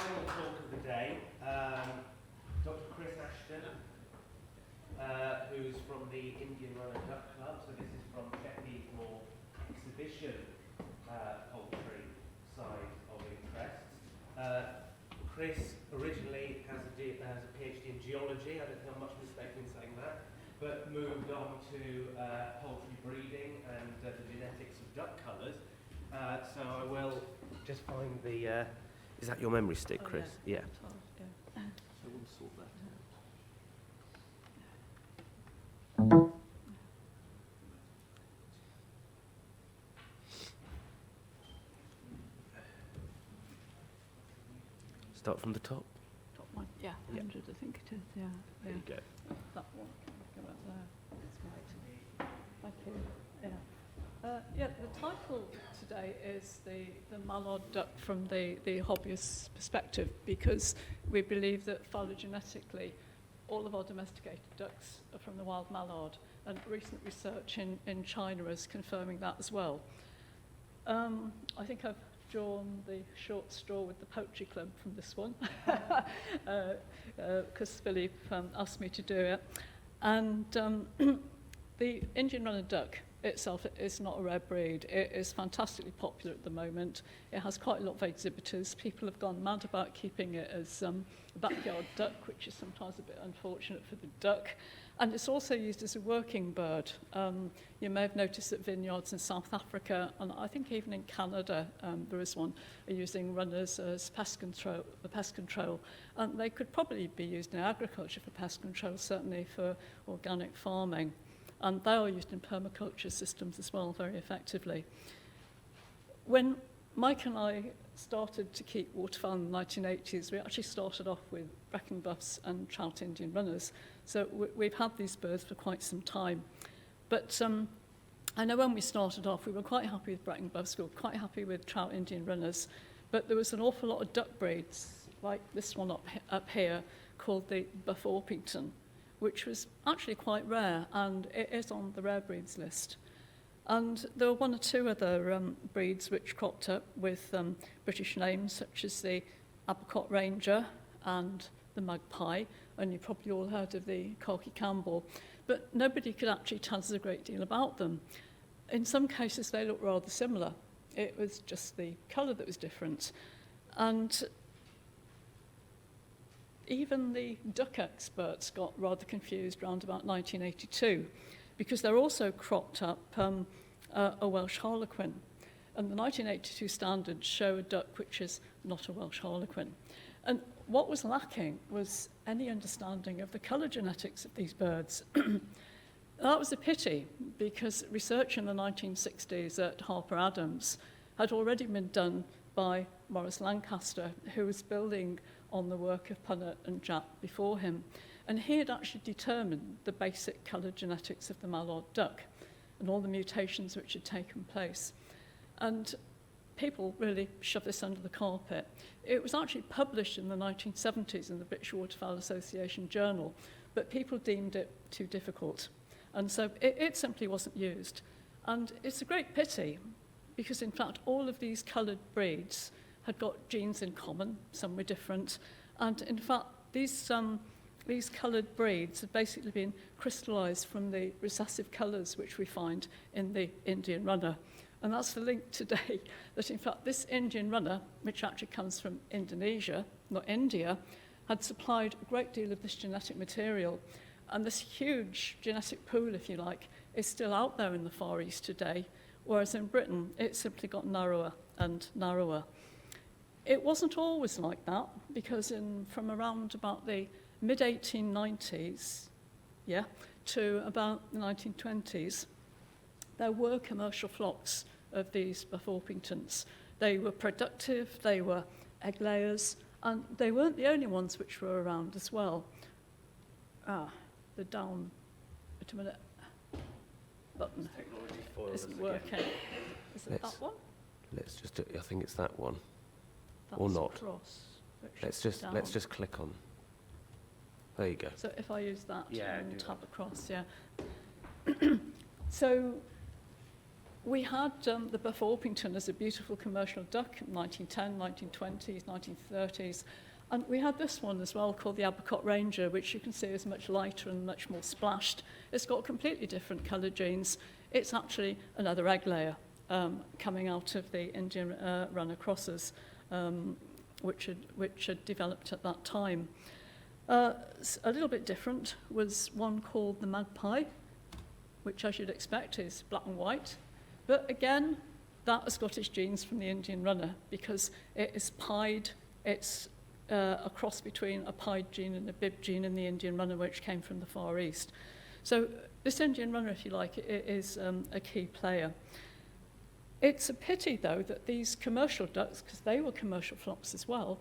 final talk of the day, Dr. Chris Ashton, who's from the Indian Runner Duck Club. So this is from Sheppy's more exhibition poultry side of interests. Chris originally has a PhD in geology. I don't think I'm much mistaken in saying that, but moved on to poultry breeding and the genetics of duck colours. So I will just find the. Is that your memory stick, Chris? Yeah. Yeah. So we'll sort that out. Start from the top. Top one. Yeah, 100, I think it is. Yeah. There you go. That one. Go up there. That's right. Thank you. Yeah. The title today is the mallard duck from the hobbyist perspective, because we believe that phylogenetically all of our domesticated ducks are from the wild mallard, and recent research in China is confirming that as well. I think I've drawn the short straw with the poultry club from this one, because Philippe asked me to do it. And the Indian runner duck itself is not a rare breed. It is fantastically popular at the moment. It has quite a lot of exhibitors. People have gone mad about keeping it as a backyard duck, which is sometimes a bit unfortunate for the duck. And it's also used as a working bird. You may have noticed that vineyards in South Africa, and I think even in Canada, there is one, are using runners as pest control. And they could probably be used in agriculture for pest control, certainly for organic farming. And they are used in permaculture systems as well, very effectively. When Mike and I started to keep waterfowl in the 1980s, we actually started off with Brecking buffs and trout Indian runners. So we've had these birds for quite some time. But I know when we started off, we were quite happy with Brecking buffs, we were quite happy with trout Indian runners, but there was an awful lot of duck breeds, like this one up here, called the Buff Orpington, which was actually quite rare, and it is on the rare breeds list. And there were one or two other breeds which cropped up with British names, such as the Apricot Ranger and the Magpie, and you probably all heard of the Khaki Campbell, but nobody could actually tell us a great deal about them. In some cases, they look rather similar. It was just the colour that was different. And even the duck experts got rather confused around about 1982, because there also cropped up a Welsh Harlequin. And the 1982 standards show a duck which is not a Welsh Harlequin. And what was lacking was any understanding of the colour genetics of these birds. That was a pity, because research in the 1960s at Harper Adams had already been done by Maurice Lancaster, who was building on the work of Punnett and Japp before him. And he had actually determined the basic colour genetics of the mallard duck and all the mutations which had taken place. And people really shoved this under the carpet. It was actually published in the 1970s in the British Waterfowl Association Journal, but people deemed it too difficult. And so it simply wasn't used. And it's a great pity, because in fact all of these coloured breeds had got genes in common, some were different, and in fact these coloured breeds have basically been crystallised from the recessive colours which we find in the Indian runner. And that's the link today, that in fact this Indian runner, which actually comes from Indonesia, not India, had supplied a great deal of this genetic material. And this huge genetic pool, if you like, is still out there in the Far East today, whereas in Britain it's simply got narrower and narrower. It wasn't always like that, because from around about the mid-1890s, to about the 1920s, there were commercial flocks of these Buff Orpingtons. They were productive, they were egg layers, and they weren't the only ones which were around as well. The down, wait a minute, button isn't working. Is it that one? Let's just do, I think it's that one. That's or not. Across, let's just click on. There you go. So if I use that and tab that. across, So We had the Buff Orpington as a beautiful commercial duck in 1910, 1920s, 1930s. And we had this one as well called the Abercot Ranger, which you can see is much lighter and much more splashed. It's got completely different colour genes. It's actually another egg layer coming out of the Indian runner crosses, which had developed at that time. A little bit different was one called the Magpie, which, as you'd expect, is black and white. But again, that has got its genes from the Indian runner because it is pied. It's a cross between a pied gene and a bib gene in the Indian runner, which came from the Far East. So this Indian runner, if you like, it is a key player. It's a pity, though, that these commercial ducks, because they were commercial flocks as well,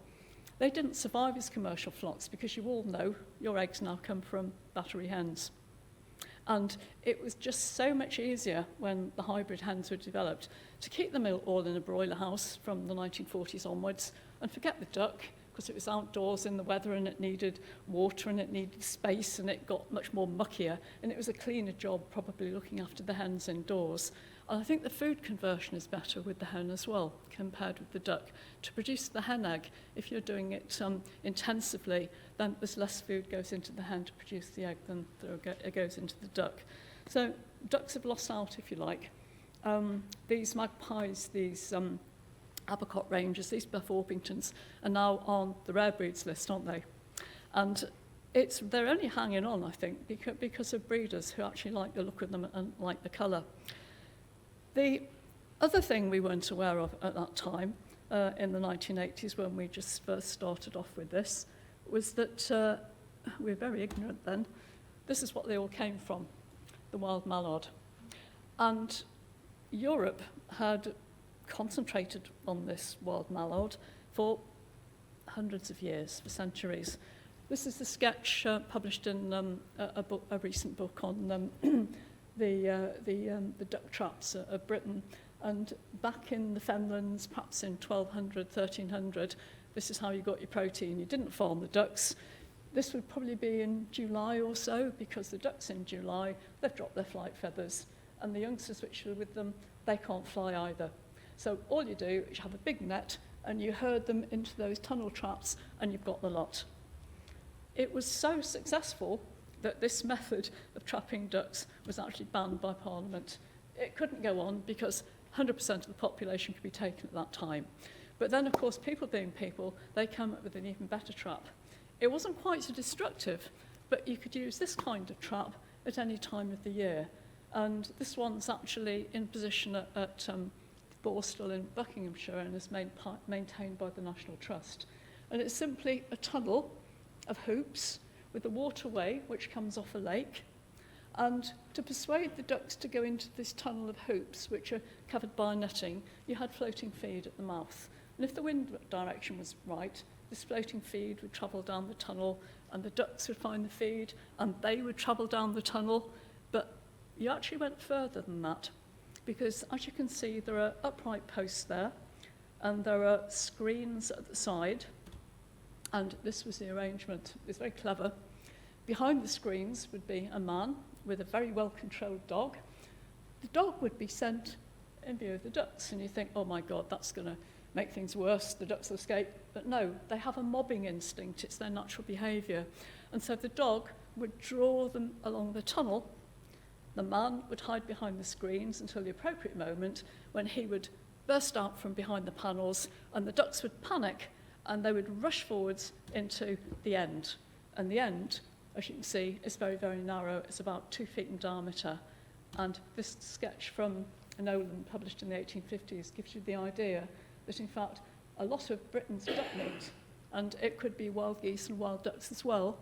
they didn't survive as commercial flocks because you all know your eggs now come from battery hens. And it was just so much easier when the hybrid hens were developed to keep them all in a broiler house from the 1940s onwards and forget the duck because it was outdoors in the weather and it needed water and it needed space and it got much more muckier and it was a cleaner job probably looking after the hens indoors. And I think the food conversion is better with the hen as well compared with the duck. To produce the hen egg, if you're doing it intensively, then there's less food goes into the hen to produce the egg than there goes into the duck. So ducks have lost out, if you like. These magpies, these Abercot Rangers, these Buff Orpingtons are now on the rare breeds list, aren't they? And they're only hanging on, I think, because of breeders who actually like the look of them and like the colour. The other thing we weren't aware of at that time, in the 1980s when we just first started off with this, was that we were very ignorant then. This is what they all came from, the wild mallard. And Europe had concentrated on this wild mallard for hundreds of years, for centuries. This is the sketch published in a recent book on the duck traps of Britain. And back in the Fenlands, perhaps in 1200, 1300, this is how you got your protein. You didn't farm the ducks. This would probably be in July or so, because the ducks in July, they've dropped their flight feathers. And the youngsters which are with them, they can't fly either. So all you do is you have a big net, and you herd them into those tunnel traps, and you've got the lot. It was so successful that this method of trapping ducks was actually banned by Parliament. It couldn't go on because 100% of the population could be taken at that time. But then, of course, people being people, they came up with an even better trap. It wasn't quite so destructive, but you could use this kind of trap at any time of the year. And this one's actually in position at Borstal in Buckinghamshire and is maintained by the National Trust. And it's simply a tunnel of hoops with a waterway which comes off a lake. And to persuade the ducks to go into this tunnel of hoops, which are covered by netting, you had floating feed at the mouth. And if the wind direction was right, this floating feed would travel down the tunnel, and the ducks would find the feed, and they would travel down the tunnel. But you actually went further than that, because as you can see, there are upright posts there, and there are screens at the side, and this was the arrangement. It's very clever. Behind the screens would be a man with a very well-controlled dog. The dog would be sent in view of the ducks, and you think, oh my God, that's going to make things worse, the ducks will escape. But no, they have a mobbing instinct, it's their natural behaviour. And so the dog would draw them along the tunnel. The man would hide behind the screens until the appropriate moment when he would burst out from behind the panels, and the ducks would panic, and they would rush forwards into the end. And the end, as you can see, is very, very narrow. It's about 2 feet in diameter. And this sketch from Nolan, published in the 1850s, gives you the idea that, in fact, a lot of Britain's duck meat, and it could be wild geese and wild ducks as well,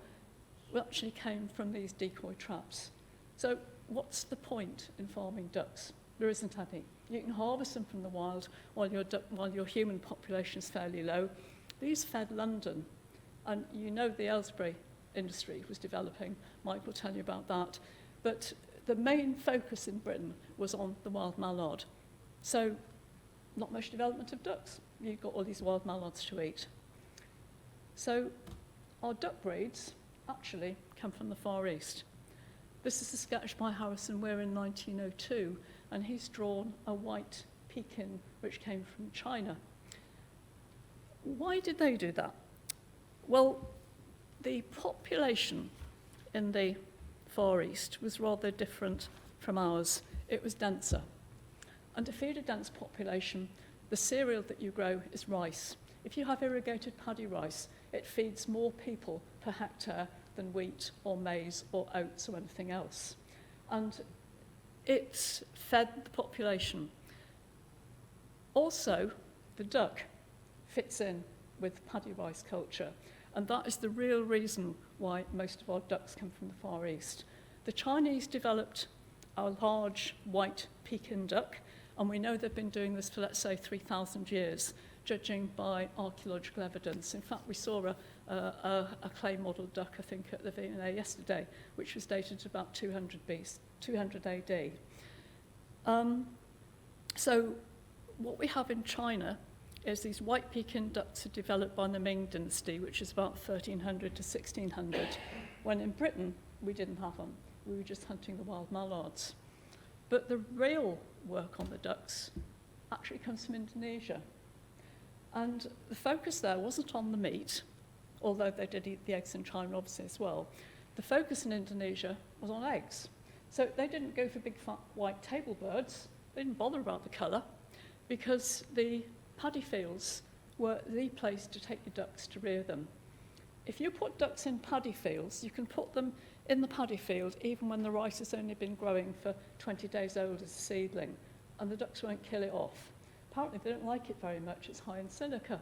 actually came from these decoy traps. So what's the point in farming ducks? There isn't any. You can harvest them from the wild while your human population is fairly low. These fed London, and you know the Aylesbury industry was developing. Mike will tell you about that. But the main focus in Britain was on the wild mallard. So not much development of ducks. You've got all these wild mallards to eat. So our duck breeds actually come from the Far East. This is a sketch by Harrison Weir in 1902, and he's drawn a white Pekin which came from China. Why did they do that? Well, the population in the Far East was rather different from ours. It was denser. And to feed a dense population, the cereal that you grow is rice. If you have irrigated paddy rice, it feeds more people per hectare than wheat or maize or oats or anything else. And it fed the population. Also, the duck fits in with paddy rice culture, and that is the real reason why most of our ducks come from the Far East. The Chinese developed a large white Pekin duck, and we know they've been doing this for, let's say, 3,000 years, judging by archaeological evidence. In fact, we saw a clay model duck, I think, at the V&A yesterday, which was dated about 200 AD. So what we have in China is these white Pekin ducks are developed by the Ming dynasty, which is about 1300 to 1600, when in Britain we didn't have them. We were just hunting the wild mallards. But the real work on the ducks actually comes from Indonesia. And the focus there wasn't on the meat, although they did eat the eggs in China obviously as well. The focus in Indonesia was on eggs. So they didn't go for big fat white table birds. They didn't bother about the colour, because the paddy fields were the place to take your ducks to rear them. If you put ducks in paddy fields, you can put them in the paddy field even when the rice has only been growing for 20 days old as a seedling, and the ducks won't kill it off. Apparently they don't like it very much, it's high in silica.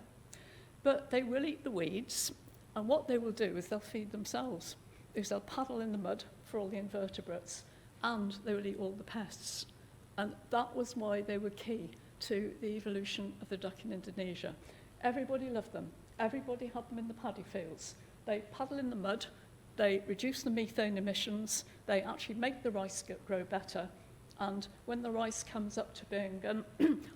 But they will eat the weeds, and what they will do is they'll feed themselves, because they'll paddle in the mud for all the invertebrates, and they will eat all the pests. And that was why they were key to the evolution of the duck in Indonesia. Everybody loved them. Everybody had them in the paddy fields. They paddle in the mud, they reduce the methane emissions, they actually make the rice grow better, and when the rice comes up to being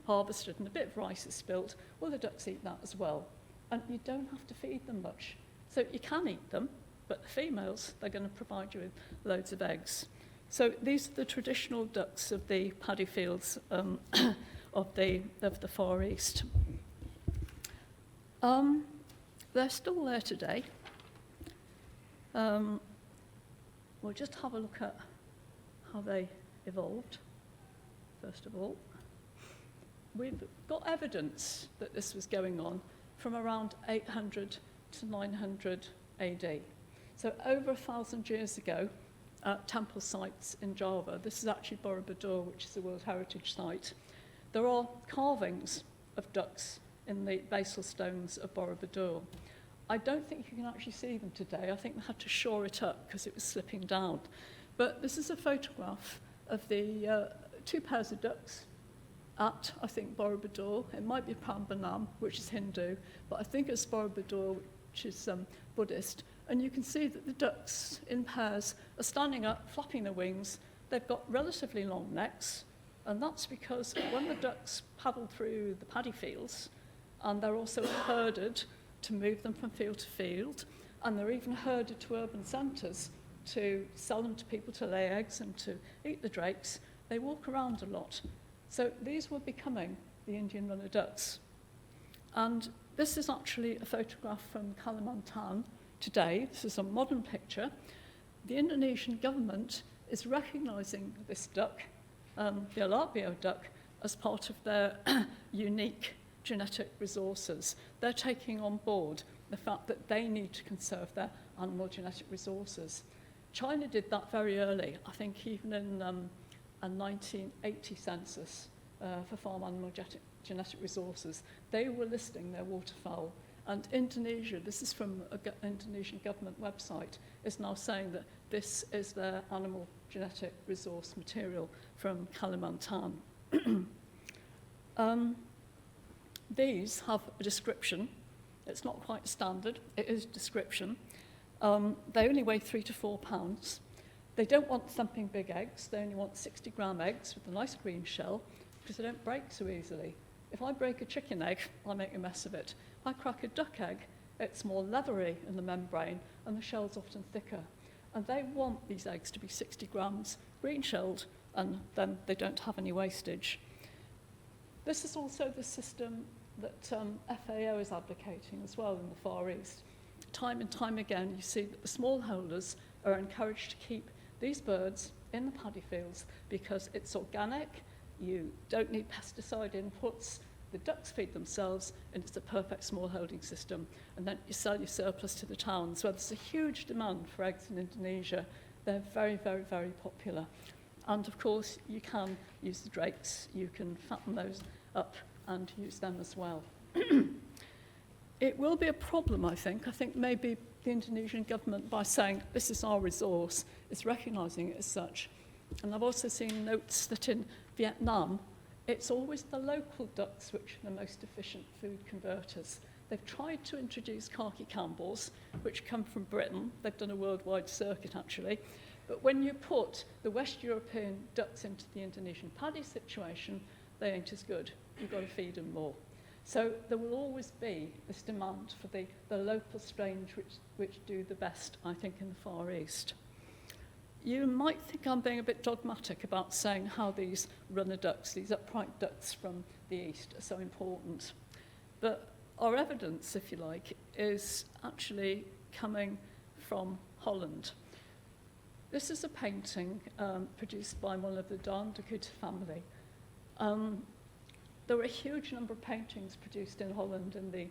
harvested and a bit of rice is spilt, well, the ducks eat that as well. And you don't have to feed them much. So you can eat them, but the females, they're going to provide you with loads of eggs. So these are the traditional ducks of the paddy fields of the Far East. They're still there today. We'll just have a look at how they evolved, first of all. We've got evidence that this was going on from around 800 to 900 AD. So over 1,000 years ago, at temple sites in Java, this is actually Borobudur, which is a World Heritage Site, there are carvings of ducks in the basal stones of Borobudur. I don't think you can actually see them today. I think they had to shore it up because it was slipping down. But this is a photograph of the two pairs of ducks at, I think, Borobudur. It might be Prambanam, which is Hindu, but I think it's Borobudur, which is Buddhist. And you can see that the ducks in pairs are standing up, flapping their wings. They've got relatively long necks, and that's because when the ducks paddle through the paddy fields, and they're also herded to move them from field to field, and they're even herded to urban centres to sell them to people to lay eggs and to eat the drakes, they walk around a lot. So these were becoming the Indian runner ducks. And this is actually a photograph from Kalimantan today. This is a modern picture. The Indonesian government is recognising this duck, the alabio duck, as part of their unique genetic resources. They're taking on board the fact that they need to conserve their animal genetic resources. China did that very early, I think even in a 1980 census for farm animal genetic resources. They were listing their waterfowl. And Indonesia, this is from an Indonesian government website, is now saying that this is their animal genetic resource material from Kalimantan. These have a description. It's not quite standard, it is description. They only weigh 3 to 4 pounds. They don't want thumping big eggs. They only want 60-gram eggs with a nice green shell because they don't break so easily. If I break a chicken egg, I'll make a mess of it. If I crack a duck egg, it's more leathery in the membrane and the shell's often thicker. And they want these eggs to be 60 grams green-shelled, and then they don't have any wastage. This is also the system that FAO is advocating as well in the Far East. Time and time again, you see that the smallholders are encouraged to keep these birds in the paddy fields because it's organic, you don't need pesticide inputs, the ducks feed themselves, and it's a perfect smallholding system. And then you sell your surplus to the towns where there's a huge demand for eggs in Indonesia. They're very, very, very popular. And of course, you can use the drakes, you can fatten those up and use them as well. It will be a problem, I think. I think maybe the Indonesian government, by saying this is our resource, is recognising it as such. And I've also seen notes that in Vietnam, it's always the local ducks which are the most efficient food converters. They've tried to introduce khaki Campbells, which come from Britain. They've done a worldwide circuit, actually. But when you put the West European ducks into the Indonesian paddy situation, they ain't as good. You've got to feed them more. So there will always be this demand for the local strains which do the best, I think, in the Far East. You might think I'm being a bit dogmatic about saying how these runner ducks, these upright ducks from the east, are so important. But our evidence, if you like, is actually coming from Holland. This is a painting produced by one of the Daan de Kuyt family. There were a huge number of paintings produced in Holland in the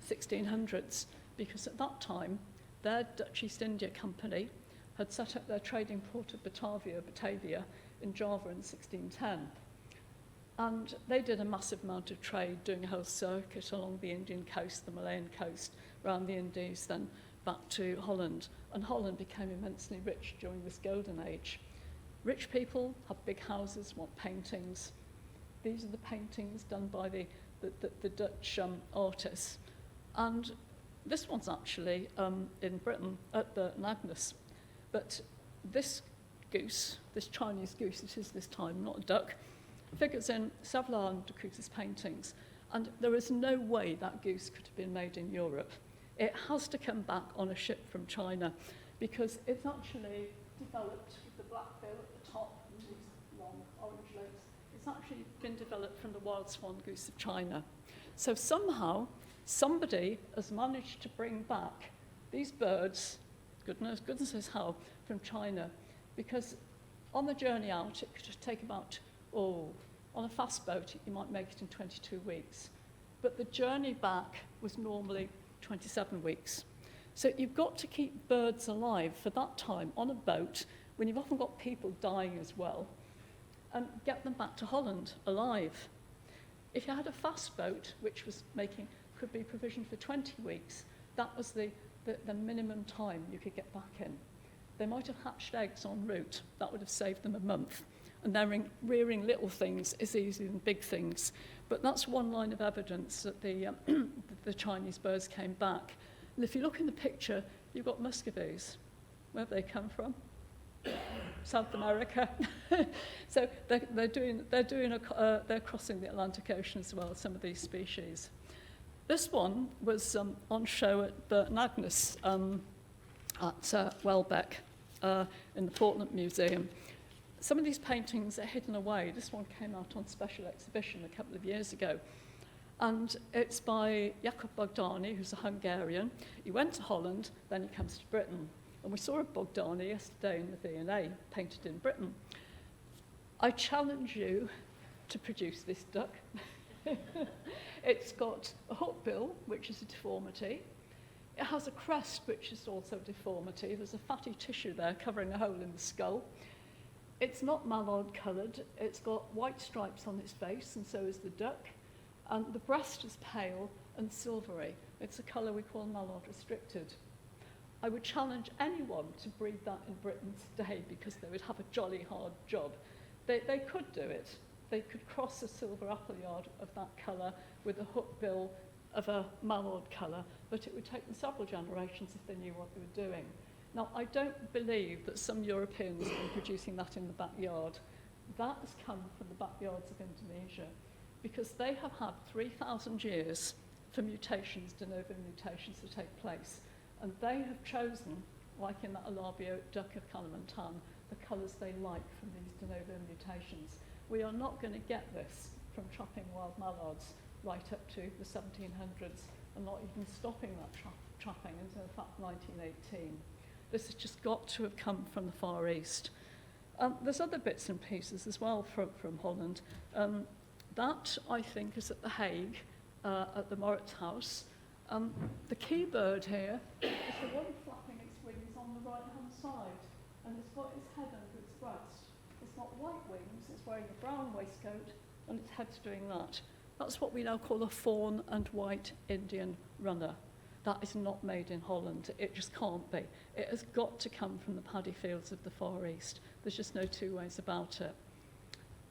1600s because at that time their Dutch East India Company had set up their trading port of Batavia in Java in 1610. And they did a massive amount of trade, doing a whole circuit along the Indian coast, the Malayan coast, around the Indies, then back to Holland. And Holland became immensely rich during this golden age. Rich people have big houses, want paintings. These are the paintings done by the Dutch artists. And this one's actually in Britain at Burton Agnes. But this goose, this Chinese goose, it is this time, not a duck, figures in several de Kuyt's paintings. And there is no way that goose could have been made in Europe. It has to come back on a ship from China because it's actually developed with the black bill at the top and these long orange legs. It's actually been developed from the wild swan goose of China. So somehow, somebody has managed to bring back these birds, goodness knows how, from China. Because on the journey out, it could take about, on a fast boat, you might make it in 22 weeks. But the journey back was normally 27 weeks. So you've got to keep birds alive for that time on a boat, when you've often got people dying as well, and get them back to Holland alive. If you had a fast boat, which was could be provisioned for 20 weeks, that was the minimum time you could get back in. They might have hatched eggs en route. That would have saved them a month. And then rearing little things is easier than big things. But that's one line of evidence that the Chinese birds came back. And if you look in the picture, you've got muscovies. Where have they come from? South America. So they're crossing the Atlantic Ocean as well, some of these species. This one was on show at Burton Agnes at Welbeck in the Portland Museum. Some of these paintings are hidden away. This one came out on special exhibition a couple of years ago. And it's by Jakob Bogdani, who's a Hungarian. He went to Holland, then he comes to Britain. And we saw a Bogdani yesterday in the V&A, painted in Britain. I challenge you to produce this duck. It's got a hook bill, which is a deformity. It has a crest, which is also a deformity. There's a fatty tissue there covering a hole in the skull. It's not mallard coloured. It's got white stripes on its face, and so is the duck. And the breast is pale and silvery. It's a colour we call mallard restricted. I would challenge anyone to breed that in Britain today because they would have a jolly hard job. They could do it. They could cross a silver appleyard of that colour with a hook bill of a mallard colour, but it would take them several generations if they knew what they were doing. Now, I don't believe that some Europeans have been producing that in the backyard. That has come from the backyards of Indonesia because they have had 3,000 years for mutations, de novo mutations, to take place. And they have chosen, like in that Alabio duck of Kalimantan, the colours they like from these de novo mutations. We are not going to get this from trapping wild mallards right up to the 1700s and not even stopping that trapping until, in fact, 1918. This has just got to have come from the Far East. There's other bits and pieces as well from Holland. That, I think, is at The Hague, at the Moritz House. The key bird here is the one flapping its wings on the right-hand side, and it's got its head under its breast. It's got white wings, it's wearing a brown waistcoat, and its head's doing that. That's what we now call a fawn and white Indian runner. That is not made in Holland. It just can't be. It has got to come from the paddy fields of the Far East. There's just no two ways about it.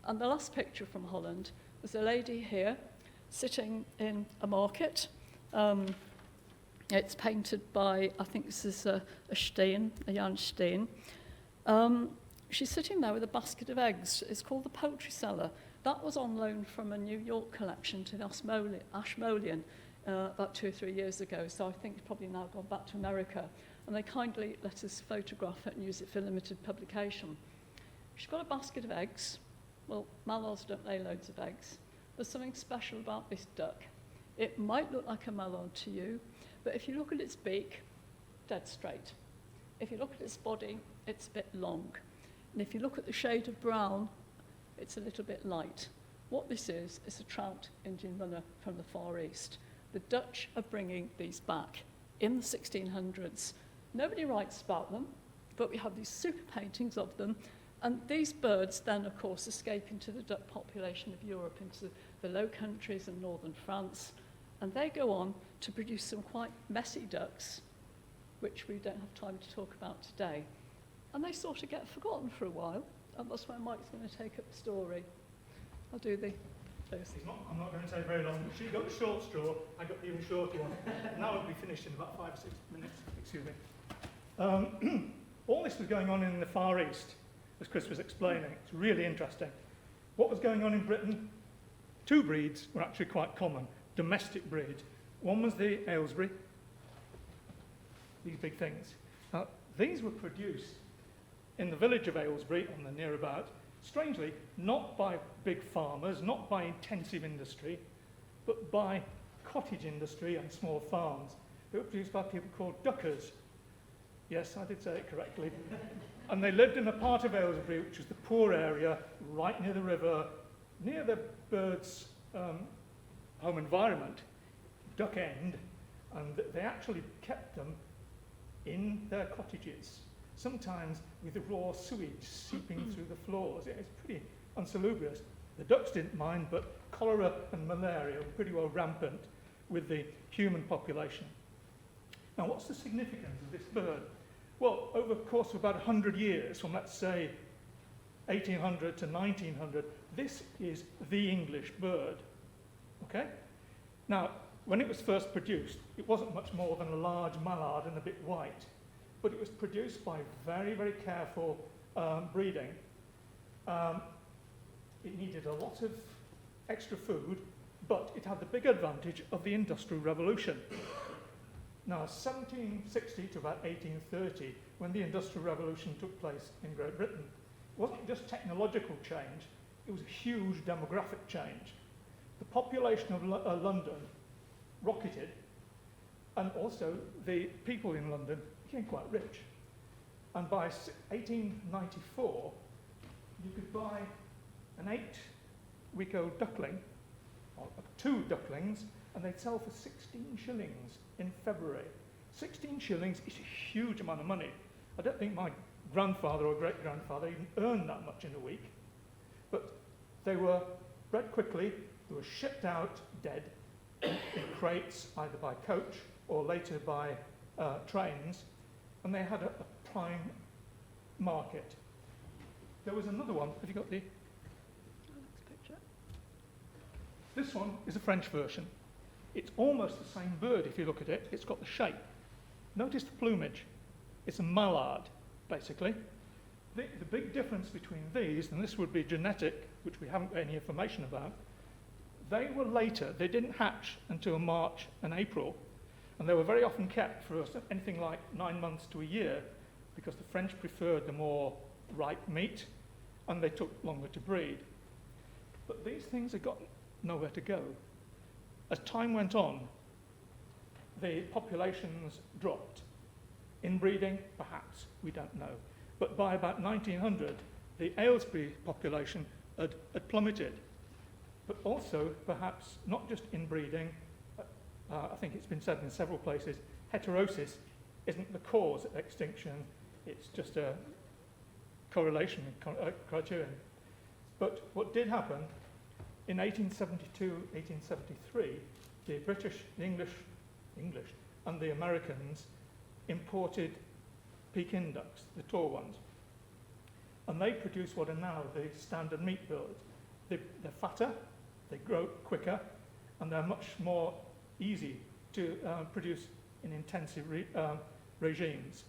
And the last picture from Holland was a lady here sitting in a market. It's painted by, I think this is a Steen, a Jan Steen. She's sitting there with a basket of eggs. It's called the Poultry Cellar. That was on loan from a New York collection to the Ashmolean about 2 or 3 years ago, so I think it's probably now gone back to America. And they kindly let us photograph it and use it for limited publication. She's got a basket of eggs. Well, mallards don't lay loads of eggs. There's something special about this duck. It might look like a mallard to you, but if you look at its beak, dead straight. If you look at its body, it's a bit long. And if you look at the shade of brown, it's a little bit light. What this is a trout Indian runner from the Far East. The Dutch are bringing these back in the 1600s. Nobody writes about them, but we have these super paintings of them. And these birds then, of course, escape into the duck population of Europe, into the Low Countries and northern France. And they go on to produce some quite messy ducks, which we don't have time to talk about today. And they sort of get forgotten for a while. And that's where Mike's going to take up the story. I'll do the... I'm not going to say very long. She got the short straw, I got the even shorter one. Now it'll be finished in about 5 or 6 minutes. Excuse me. All this was going on in the Far East, as Chris was explaining. It's really interesting. What was going on in Britain? 2 breeds were actually quite common, domestic breeds. One was the Aylesbury, these big things. Now, these were produced in the village of Aylesbury, on the near about, strangely, not by big farmers, not by intensive industry, but by cottage industry and small farms. They were produced by people called duckers. Yes, I did say it correctly. And they lived in a part of Aylesbury, which was the poor area, right near the river, near the birds' home environment, Duck End, and they actually kept them in their cottages, sometimes with the raw sewage seeping through the floors. It's pretty unsalubrious. The ducks didn't mind, but cholera and malaria were pretty well rampant with the human population. Now, what's the significance of this bird? Well, over the course of about 100 years, from let's say 1800 to 1900, this is the English bird. Okay? Now, when it was first produced, it wasn't much more than a large mallard and a bit white. But it was produced by very, very careful breeding. It needed a lot of extra food, but it had the big advantage of the Industrial Revolution. Now, 1760 to about 1830, when the Industrial Revolution took place in Great Britain, it wasn't just technological change, it was a huge demographic change. The population of London rocketed, and also the people in London became quite rich. And by 1894, you could buy an 8-week-old duckling, or 2 ducklings, and they'd sell for 16 shillings in February. 16 shillings is a huge amount of money. I don't think my grandfather or great-grandfather even earned that much in a week. But they were bred quickly, they were shipped out dead in crates, either by coach or later by trains, and they had a prime market. There was another one. Have you got the next picture? This one is a French version. It's almost the same bird if you look at it. It's got the shape. Notice the plumage. It's a mallard, basically. The big difference between these, and this would be genetic, which we haven't got any information about, they were later. They didn't hatch until March and April, and they were very often kept for anything like 9 months to a year, because the French preferred the more ripe meat and they took longer to breed. But these things have got nowhere to go. As time went on, the populations dropped. Inbreeding, perhaps, we don't know. But by about 1900, the Aylesbury population had plummeted. But also, perhaps, not just inbreeding, I think it's been said in several places, heterosis isn't the cause of extinction, it's just a correlation criterion. But what did happen, in 1872, 1873, the British, the English, and the Americans imported Pekin ducks, the tall ones. And they produce what are now the standard meat birds. They're fatter, they grow quicker, and they're much more easy to produce in intensive regimes.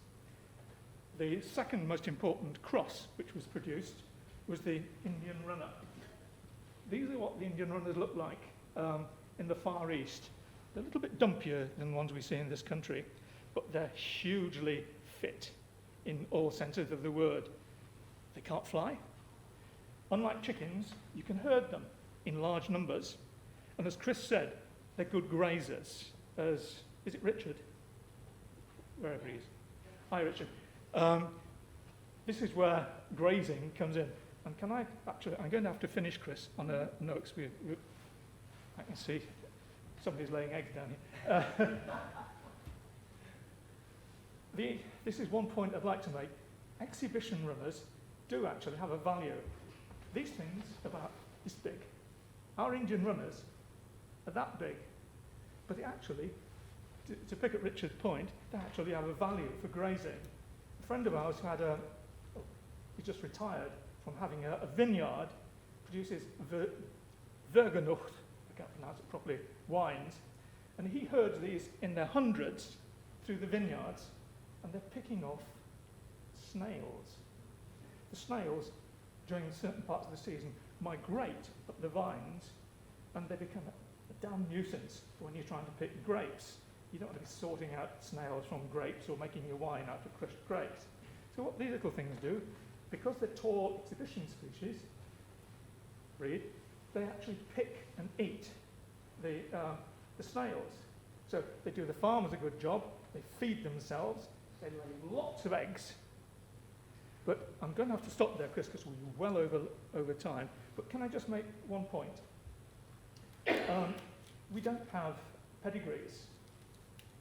The second most important cross which was produced was the Indian runner. These are what the Indian runners look like in the Far East. They're a little bit dumpier than the ones we see in this country, but they're hugely fit in all senses of the word. They can't fly. Unlike chickens, you can herd them in large numbers. And as Chris said, they're good grazers. Is it Richard? Wherever he is. Hi, Richard. This is where grazing comes in. And can I, actually, I'm going to have to finish, Chris, on a note. I can see somebody's laying eggs down here. This is one point I'd like to make. Exhibition runners do actually have a value. These things are about this big. Our Indian runners are that big. But they actually, to pick up Richard's point, they actually have a value for grazing. A friend of ours who had he just retired from having a vineyard, produces Vergenucht, I can't pronounce it properly, wines, and he herds these in their hundreds through the vineyards, and they're picking off snails. The snails, during certain parts of the season, migrate up the vines, and they become a damn nuisance when you're trying to pick grapes. You don't want to be sorting out snails from grapes or making your wine out of crushed grapes. So what these little things do, because they're tall exhibition species, breed, they actually pick and eat the snails. So they do the farmers a good job, they feed themselves, they lay lots of eggs. But I'm going to have to stop there, Chris, because we're well over time. But can I just make one point? We don't have pedigrees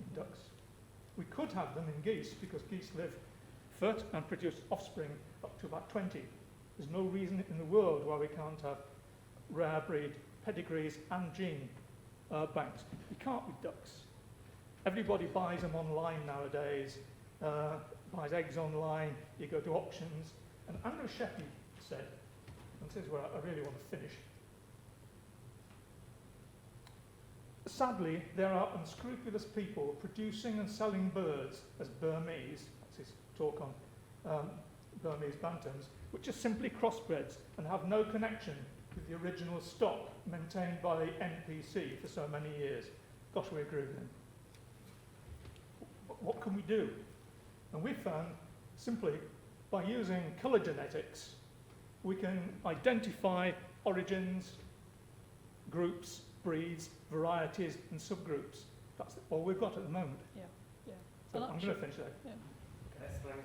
in ducks. We could have them in geese, because geese live foot and produce offspring up to about 20. There's no reason in the world why we can't have rare breed pedigrees and gene banks. You can't with ducks. Everybody buys them online nowadays, buys eggs online, you go to auctions. And Andrew Sheppy said, and this is where I really want to finish, sadly, there are unscrupulous people producing and selling birds as Burmese, that's his talk on Burmese bantams, which are simply crossbreds and have no connection with the original stock maintained by the NPC for so many years. Gosh, we agree with him. What can we do? And we found simply by using colour genetics, we can identify origins, groups, breeds, varieties, and subgroups. That's all we've got at the moment. Yeah, yeah. So I'm going to finish there. Yeah. Excellent.